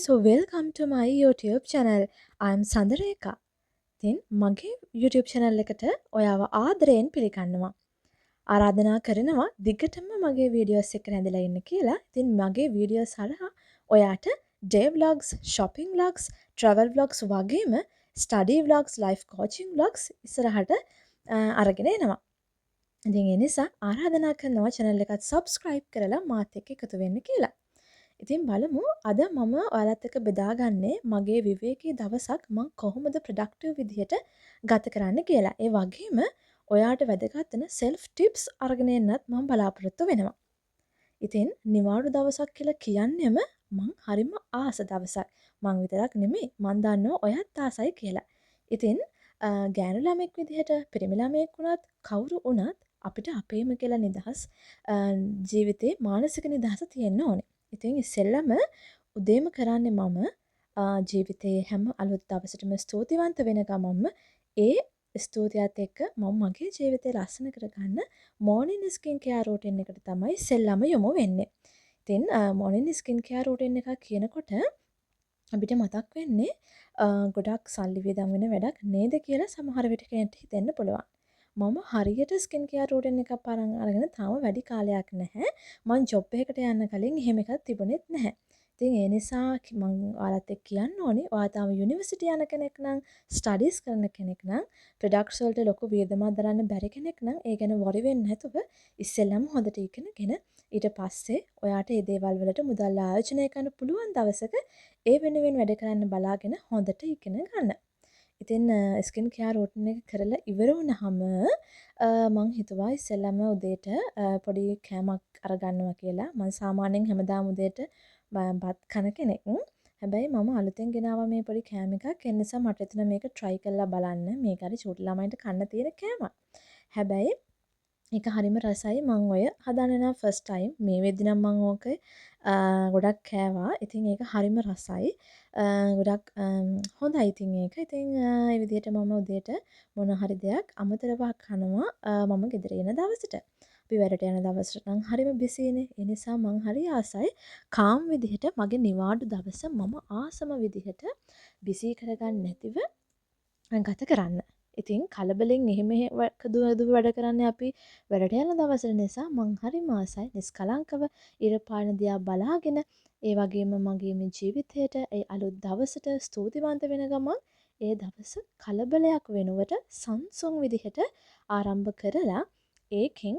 so welcome to my YouTube channel. I'm Sandareka. ඉතින් මගේ YouTube channel එකට ඔයාව ආදරයෙන් පිළිගන්නවා. ආරාධනා කරනවා දිගටම මගේ වීඩියෝස් එක රැඳලා ඉන්න කියලා. ඉතින් මගේ වීඩියෝස් හරහා ඔයාට day vlogs, shopping vlogs, travel vlogs වගේම study vlogs, life coaching vlogs ඉස්සරහට අරගෙන එනවා. ඉතින් ඒ නිසා ආරාධනා කරනවා channel එකත් subscribe කරලා මාත් එක්ක එකතු වෙන්න කියලා. ඉතින් බලමු අද මම ඔයාලත් එක්ක බෙදාගන්නේ මගේ විවේකී දවසක් මම කොහොමද ප්‍රොඩක්ටිව් විදිහට ගත කරන්න කියලා. ඒ වගේම ඔයාට වැදගත් වෙන self tips අරගෙන එන්නත් මම බලාපොරොත්තු වෙනවා. ඉතින් නිවාඩු දවසක් කියලා කියන්නෙම මං හරිම ආස දවසක්. මං විතරක් නෙමෙයි මං දන්නවා ඔයත් ආසයි කියලා. ඉතින් ගෑනු ළමෙක් විදිහට පිරිමි ළමෙක් වුණත් කවුරු වුණත් අපිට අපේම කියලා නිදහස් ජීවිතේ මානසික නිදහස තියෙන්න ඕනේ. ඉතින් ඉස්සෙල්ලම උදේම කරන්නේ මම ජීවිතයේ හැම අලුත් දවසටම ස්තුතිවන්ත වෙන ගමන්ම ඒ ස්තුතියත් එක්ක මම මගේ ජීවිතේ ලස්සන කරගන්න මෝර්නින් ස්කින් කෙයාර් රූටින් එකට තමයි ඉස්සෙල්ලම යොමු වෙන්නේ. ඉතින් මෝර්නින් ස්කින් කෙයාර් රූටින් එකක් කියනකොට අපිට මතක් වෙන්නේ ගොඩක් සල්ලි වියදම් වෙන වැඩක් නේද කියලා සමහර විට කෙනෙක්ට හිතෙන්න පුළුවන්. මම හරියට ස්කින් කෙයාර් රූටින් එකක් අරගෙන තාම වැඩි කාලයක් නැහැ. මං ජොබ් එකකට යන්න කලින් එහෙම එකක් තිබුණෙත් නැහැ. ඉතින් ඒ නිසා මං ඔයාලත් එක්ක කියන්න ඕනේ ඔයා තාම යුනිවර්සිටි යන කෙනෙක් නම් ස්ටඩීස් කරන කෙනෙක් නම් ප්‍රොඩක්ට්ස් වලට ලොකු වියදමක් දරන්න බැරි කෙනෙක් නම් ඒ ගැන වොරි වෙන්නේ නැතුව ඉස්සෙල්ලම හොඳට ඉගෙනගෙන ඊට පස්සේ ඔයාට මේ දේවල් වලට මුදල් ආයෝජනය කරන්න පුළුවන් දවසක ඒ වෙනුවෙන් වැඩ කරන්න බලාගෙන හොඳට ඉගෙන ගන්න. ඉතින් ස්කින් කෙයාර් රූටින් එක කරලා ඉවර වුණාම මං හිතුවා ඉස්සෙල්ලාම උදේට පොඩි කෑමක් අරගන්නවා කියලා. මං සාමාන්‍යයෙන් හැමදාම උදේට බත් කන කෙනෙක්. හැබැයි මම අලුතෙන් ගෙනාවා මේ පොඩි කෑම එකක්. ඒ නිසා මට හිතුණා මේක try කරලා බලන්න. මේක හරි චූටි ළමයින්ට කන්න තියෙන කෑමක්. හැබැයි ඒක හරිම රසයි. මං ඔය හදන්න නම් first time මේ වෙද්දි නම් මං ඕක ගොඩක් කෑවා. ඉතින් ඒක හරිම රසයි. ගොඩක් හොඳයි ඉතින් ඒක. ඉතින් ඒ විදිහට මම උදේට මොන හරි දෙයක් අමතරව කනවා මම ගෙදර එන දවසට. අපි වැඩට යන දවසට නම් හරිම බිසිනේ. ඒ නිසා මං හරි ආසයි කාම් විදිහට මගේ නිවාඩු දවස මම ආසම විදිහට බිසි කරගන්න නැතිව ගත කරන්න. ඉතින් කලබලෙන් එහෙම කදුව වැඩ කරන්නේ අපි වැඩට යන දවසට නිසා මං හරිම ආසයි නිස්කලංකව ඉර පායන දිහා බලාගෙන ඒ වගේම මගේ මේ ජීවිතයට ඒ අලුත් දවසට ස්තුතිවන්ත වෙන ගමන් ඒ දවස කලබලයක් වෙනුවට සංසුන් විදිහට ආරම්භ කරලා ඒකෙන්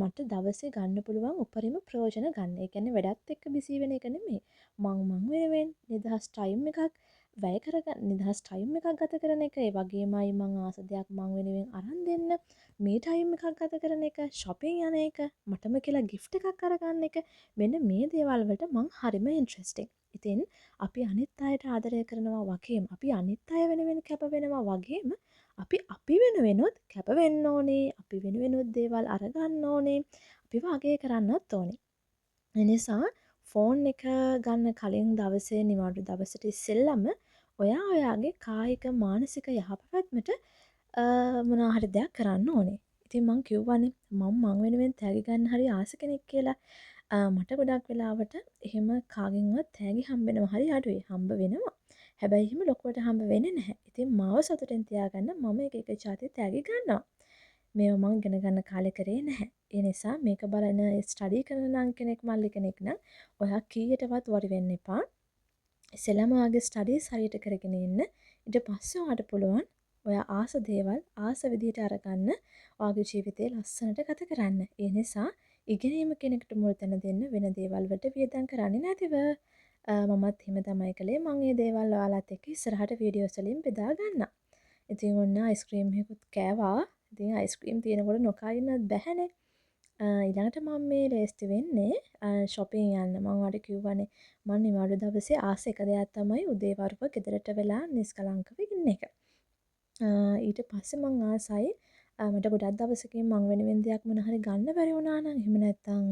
මට දවසේ ගන්න පුළුවන් උපරිම ප්‍රයෝජන ගන්න. ඒ කියන්නේ වැඩත් එක්ක බිසි වෙන එක නෙමෙයි. මං වෙනුවෙන් නිදහස් ටයිම් එකක් වැය කරගන්න නිදහස් ටයිම් එකක් ගත කරන එක. ඒ වගේමයි මං ආස දෙයක් මං වෙනුවෙන් අරන් දෙන්න මේ ටයිම් එකක් ගත කරන එක, shopping යන එක, මටම කියලා gift එකක් අරගන්න එක. මෙන්න මේ දේවල් වලට මං හරිම ඉන්ට්‍රෙස්ටිං. ඉතින් අපි අනිත් අයට ආදරය කරනවා වගේම අපි අනිත් අය වෙනුවෙන් කැප වෙනවා වගේම අපි වෙනුවෙනුත් කැප වෙන්න ඕනේ. අපි වෙනුවෙනුත් දේවල් අරගන්න ඕනේ. අපිව අගය කරන්නත් ඕනේ. එනිසා ෆෝන් එක ගන්න කලින් දවසේ නිවාඩු දවසට ඉස්සෙල්ලම ඔයා ඔයාගේ කායික මානසික යහපැවැත්මට මොනවා හරි දෙයක් කරන්න ඕනේ. ඉතින් මං කිව්වනේ මං වෙනුවෙන් තෑගි ගන්න හරි ආස කෙනෙක් කියලා. මට ගොඩක් වෙලාවට එහෙම කාගෙන්වත් තෑගි හම්බෙනවා හරි අඩුයි. හම්බ වෙනවා. හැබැයි එහෙම ලොකුවට හම්බ වෙන්නේ නැහැ. ඉතින් මාව සතුටින් තියාගන්න මම එක જાති තෑගි ගන්නවා. මේවා මං ඉගෙන ගන්න කාලේ කරේ නැහැ. ඒ නිසා මේක බලන ස්ටඩි කරන නම් කෙනෙක් මල්ලි කෙනෙක් නම් ඔයා කීයටවත් වරි වෙන්න එපා. ඉස්සෙල්ලාම ඔයාගේ ස්ටඩීස් හරියට කරගෙන ඉන්න. ඊට පස්සේ ඔයාට පුළුවන් ඔයා ආස දේවල් ආස විදිහට අරගන්න ඔයාගේ ජීවිතේ ලස්සනට ගත කරන්න. ඒ නිසා ඉගෙනීම කෙනෙකුට මුල් තැන දෙන්න වෙන දේවල් වලට වියදම් කරන්නේ නැතිව මමත් එහෙම තමයි කළේ. මම මේ දේවල් ඔයාලත් එක්ක ඉස්සරහට වීඩියෝස් වලින් බෙදා ගන්නම්. ඉතින් ඔන්න අයිස්ක්‍රීම් එකකුත් කෑවා. ඉතින් අයිස්ක්‍රීම් තියෙනකොට නොකා ඉන්නත් බැහැනේ. ඊළඟට මම මේ ලේස්ති වෙන්නේ shopping යන්න. මම ඔයාලට කිව්වනේ මම නිවාඩු දවසේ ආස එක දෙයක් තමයි උදේ වරුව ගෙදරට වෙලා නිස්කලංකව ඉන්න එක. ඊට පස්සේ මං ආසයි මට ගොඩක් දවසකින් මං වෙනුවෙන් දෙයක් මොන හරි ගන්න බැරි වුණා නම් එහෙම නැත්නම්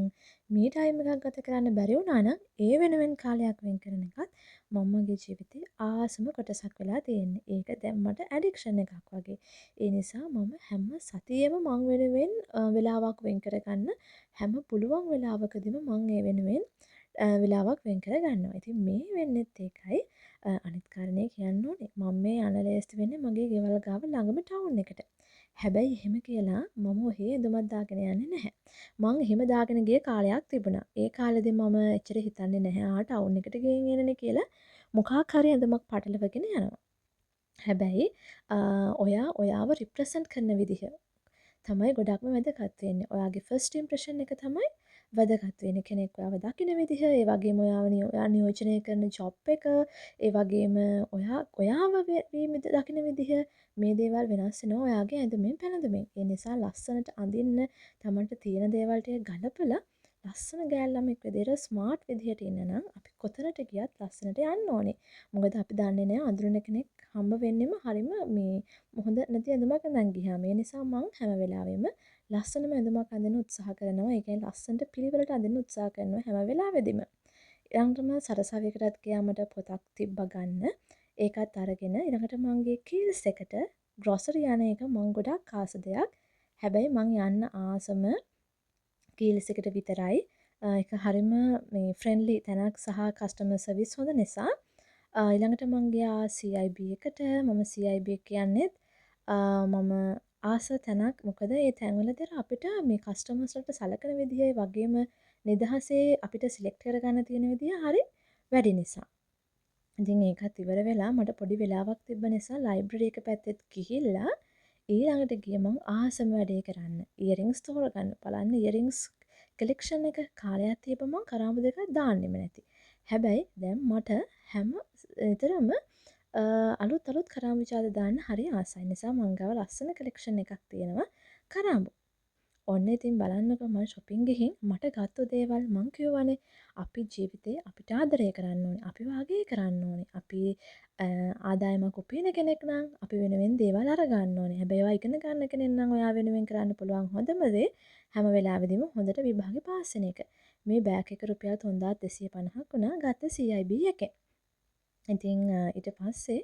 මේ ටයිම් එකක් ගත කරන්න බැරි වුණා නම් ඒ වෙනුවෙන් කාලයක් වෙන් කරන එකත් මගේ ජීවිතේ ආසම කොටසක් වෙලා තියෙන්නේ. ඒක දැන් මට ඇඩික්ෂන් එකක් වගේ. ඒ නිසා මම හැම සතියෙම මං වෙනුවෙන් වෙලාවක් වෙන් කරගන්න හැම පුළුවන් වෙලාවකදීම මං ඒ වෙනුවෙන් වෙලාවක් වෙන් කර ගන්නවා. ඉතින් මේ වෙන්නෙත් ඒකයි. අනිත් කාරණේ කියන්න ඕනේ මම මේ යන ලෑස්ති වෙන්නේ මගේ ගෙවල් ගාව ළඟම ටවුන් එකට. හැබැයි එහෙම කියලා මම ඔහේ ඇඳුමක් දාගෙන යන්නේ නැහැ. මං එහෙම දාගෙන ගිය කාලයක් තිබුණා. ඒ කාලෙදි මම එච්චර හිතන්නේ නැහැ ටවුන් එකට ගිහින් එනනේ කියලා. මොකක් හරි ඇඳුමක් පටලවගෙන යනවා. හැබැයි ඔයා ඔයාව රිප්‍රසන්ට් කරන විදිහ තමයි ගොඩක්ම වැදගත් වෙන්නේ. ඔයාගේ ෆස්ට් ඉම්ප්‍රෙෂන් එක තමයි වැදගත් වෙන්නේ. කෙනෙක් ඔයාව දකින විදිහ, ඒ වගේම ඔයා නියෝජනය කරන ජොබ් එක, ඒ වගේම ඔයාව දකින විදිහ මේ දේවල් වෙනස් වෙනවා ඔයාගේ ඇඳුමින් පැළඳුමින්. ඒ නිසා ලස්සනට අඳින්න තමන්ට තියෙන දේවල් ටික ගලපලා ලස්සන ගෑල් ළමෙක් විදිහට ස්මාර්ට් විදිහට ඉන්න නම් අපි කොතනට ගියත් ලස්සනට යන්න ඕනේ. මොකද අපි දන්නේ නැහැ අඳුරන කෙනෙක් හම්බ වෙන්නෙම හරිම මේ හොඳ නැති ඇඳුමක් අඳන් ගියාම. ඒ නිසා මං හැම වෙලාවෙම ලස්සනම ඇඳුමක් අඳින්න උත්සාහ කරනවා. ඒ කියන්නේ ලස්සනට පිළිවෙලට අඳින්න උත්සාහ කරනවා හැම වෙලාවෙදිම. ඊළඟටම සරසවියකටත් ගියා මට පොතක් තිබ්බ ගන්න. ඒකත් අරගෙන ඊළඟට මංගේ කීල්ස් එකට ග්‍රොසරි යන එක මං ගොඩක් ආස දෙයක්. හැබැයි මං යන්න ආසම කීල්ස් එකට විතරයි. ඒක හරිම මේ ෆ්‍රෙන්ඩ්ලි තැනක් සහ කස්ටමර් සර්විස් හොඳ නිසා ඊළඟට මං ගියා CIB එකට. මම CIB කියන්නෙත් මම ආස තැනක්. මොකද ඒ තැන්වලදී අපිට මේ කස්ටමර්ස් වලට සලකන විදිය වගේම නිදහසේ අපිට සිලෙක්ට් කරගන්න තියෙන විදිය හරි වැඩි නිසා. ඉතින් ඒකත් ඉවර වෙලා මට පොඩි වෙලාවක් තිබ්බ නිසා ලයිබ්‍රරි එක පැත්තෙත් ගිහිල්ලා ඊළඟට ගිය මං ආසම වැඩේ කරන්න. ඉයරින්ග්ස් තෝරගන්න. බලන්න ඉයරින්ග්ස් කලෙක්ෂන් එක කාලයක් තියපම කරාඹු දෙකක් දාන්නෙම නැති. හැබැයි දැන් මට හැම විතරම අලුත් කරාඹු ජාති දාන්න හරි ආසයි. නිසා මං ගාව ලස්සන කලෙක්ෂන් එකක් තියෙනවා කරාඹු. ඔන්න ඉතින් බලන්නකො මම shopping ගිහින් මට ගත්ත දේවල් මං කියවනේ අපි ජීවිතේ අපිට ආදරය කරන්න ඕනේ. අපි වාගේ කරන්න ඕනේ. අපි ආදායමක් උපයන කෙනෙක් නම් අපි වෙනුවෙන් දේවල් අරගන්න ඕනේ. හැබැයි ඔයා ඉගෙන ගන්න කෙනෙක් නම් ඔයා වෙනුවෙන් කරන්න පුළුවන් හොඳම දේ හැම වෙලාවෙදිම හොඳට විභාගේ පාස් වෙන එක. මේ බෑග් එක රුපියල් 3250ක් වුණා ගත්ත CIB එකෙන්. ඉතින් ඊට පස්සේ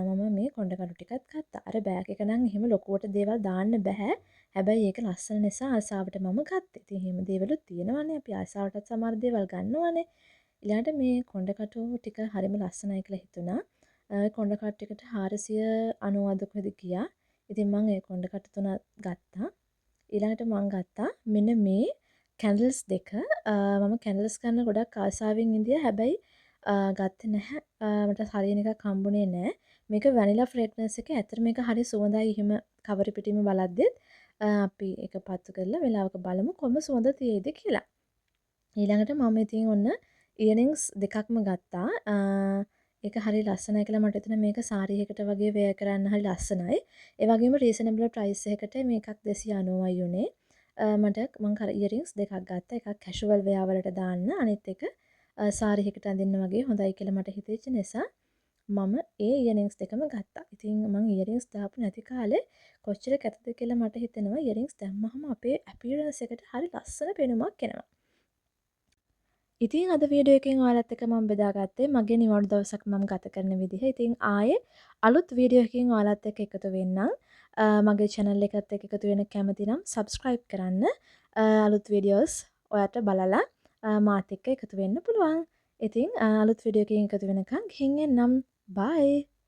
මම මේ කොණ්ඩකඩු ටිකත් ගත්තා. අර බෑග් එක නම් එහෙම ලොකුවට දේවල් දාන්න බෑ. හැබැයි ඒක ලස්සන නිසා ආසාවට මම ගත්තා. ඉතින් එහෙම දේවලුත් තියෙනවානේ. අපි ආසාවටත් සමහර දේවල් ගන්නවානේ. ඊළඟට මේ කොණ්ඩකටු ටික හරිම ලස්සනයි කියලා හිතුණා. කොණ්ඩකටු ටිකට 490ක විතර ගියා. ඉතින් මම ඒ කොණ්ඩකටු තුන ගත්තා. ඊළඟට මම ගත්තා මෙන්න මේ කැන්ඩල්ස් දෙක. මම කැන්ඩල්ස් ගන්න ගොඩක් ආසාවෙන් ඉඳියා. හැබැයි ගත්තේ නැහැ. මට හරියන එකක් හම්බුනේ නැහැ. මේක වැනිලා ෆ්‍රේග්‍රන්ස් එක. ඇත්තට මේක හරි සුවඳයි. එහෙම කවර පිටින්ම බලද්දිත් අපි ඒක පත්තු කරලා වෙලාවක බලමු කොහොම සුවඳ තියෙයිද කියලා. ඊළඟට මම ඉතින් ඔන්න ඉයරින්ග්ස් දෙකක්ම ගත්තා. ඒක හරි ලස්සනයි කියලා මට හිතුණා මේක සාරි එකකට වගේ වෙයර් කරන්න හරි ලස්සනයි. ඒ වගේම රීසනබල් ප්‍රයිස් එකකට මේකක් 290යි උනේ. මට මං ඉයරින්ග්ස් දෙකක් ගත්තා. එකක් කැෂුවල් වෙයාර් වලට දාන්න. අනිත් එක සාරි එකකට අඳින්න වගේ හොඳයි කියලා මට හිතෙච්ච නිසා මම ඒ ඉයරින්ග්ස් දෙකම ගත්තා. ඉතින් මං ඉයරින්ග්ස් දාපු නැති කාලේ කොච්චර කැතද කියලා මට හිතෙනවා ඉයරින්ග්ස් දැම්මහම අපේ අපියරන්ස් එකට හරි ලස්සන පෙනුමක් එනවා. ඉතින් අද වීඩියෝ එකෙන් ඔයාලත් එක්ක මම බෙදාගත්තේ මගේ නිවාඩු දවසක් මම ගත කරන විදිහ. ඉතින් ආයේ අලුත් වීඩියෝ එකකින් ඔයාලත් එක්ක එකතු වෙන්නම්. මගේ channel එකත් එක්ක එකතු වෙන්න කැමති නම් subscribe කරන්න. අලුත් වීඩියෝස් ඔයාලට බලලා මාත් එක්ක එකතු වෙන්න පුළුවන්. ඉතින් අලුත් වීඩියෝ එකකින් එකතු වෙනකන් ගිහින් එන්නම්. bye.